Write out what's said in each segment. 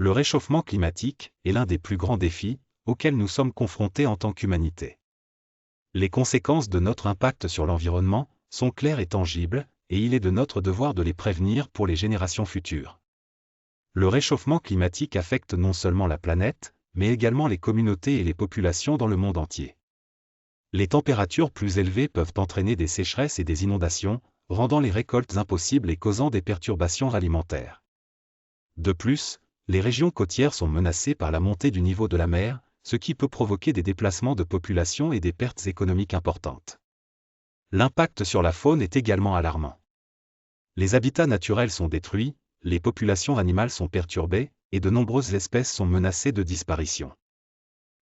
Le réchauffement climatique est l'un des plus grands défis auxquels nous sommes confrontés en tant qu'humanité. Les conséquences de notre impact sur l'environnement sont claires et tangibles, et il est de notre devoir de les prévenir pour les générations futures. Le réchauffement climatique affecte non seulement la planète, mais également les communautés et les populations dans le monde entier. Les températures plus élevées peuvent entraîner des sécheresses et des inondations, rendant les récoltes impossibles et causant des perturbations alimentaires. De plus, les régions côtières sont menacées par la montée du niveau de la mer, ce qui peut provoquer des déplacements de population et des pertes économiques importantes. L'impact sur la faune est également alarmant. Les habitats naturels sont détruits, les populations animales sont perturbées, et de nombreuses espèces sont menacées de disparition.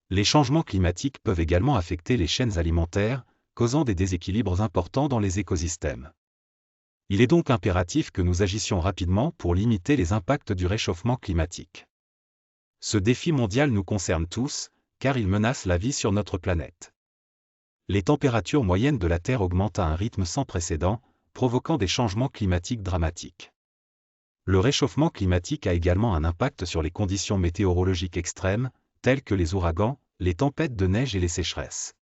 Les changements climatiques peuvent également affecter les chaînes alimentaires, causant des déséquilibres importants dans les écosystèmes. Il est donc impératif que nous agissions rapidement pour limiter les impacts du réchauffement climatique. Ce défi mondial nous concerne tous, car il menace la vie sur notre planète. Les températures moyennes de la Terre augmentent à un rythme sans précédent, provoquant des changements climatiques dramatiques. Le réchauffement climatique a également un impact sur les conditions météorologiques extrêmes, telles que les ouragans, les tempêtes de neige et les sécheresses.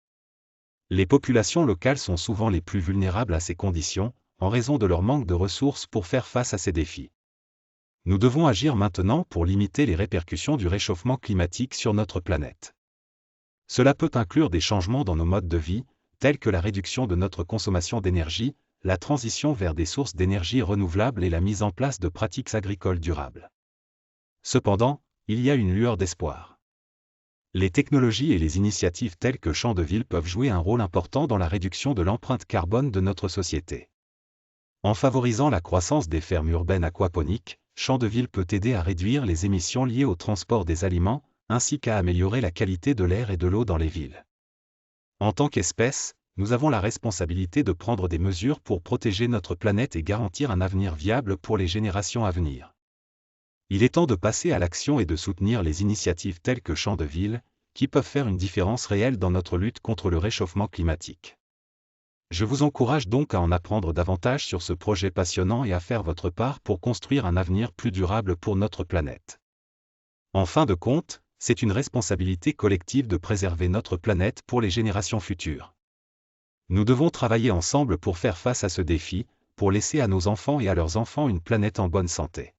Les populations locales sont souvent les plus vulnérables à ces conditions, en raison de leur manque de ressources pour faire face à ces défis. Nous devons agir maintenant pour limiter les répercussions du réchauffement climatique sur notre planète. Cela peut inclure des changements dans nos modes de vie, tels que la réduction de notre consommation d'énergie, la transition vers des sources d'énergie renouvelables et la mise en place de pratiques agricoles durables. Cependant, il y a une lueur d'espoir. Les technologies et les initiatives telles que Champs de Ville peuvent jouer un rôle important dans la réduction de l'empreinte carbone de notre société. En favorisant la croissance des fermes urbaines aquaponiques, Champs de Ville peut aider à réduire les émissions liées au transport des aliments, ainsi qu'à améliorer la qualité de l'air et de l'eau dans les villes. En tant qu'espèce, nous avons la responsabilité de prendre des mesures pour protéger notre planète et garantir un avenir viable pour les générations à venir. Il est temps de passer à l'action et de soutenir les initiatives telles que Champs de Ville, qui peuvent faire une différence réelle dans notre lutte contre le réchauffement climatique. Je vous encourage donc à en apprendre davantage sur ce projet passionnant et à faire votre part pour construire un avenir plus durable pour notre planète. En fin de compte, c'est une responsabilité collective de préserver notre planète pour les générations futures. Nous devons travailler ensemble pour faire face à ce défi, pour laisser à nos enfants et à leurs enfants une planète en bonne santé.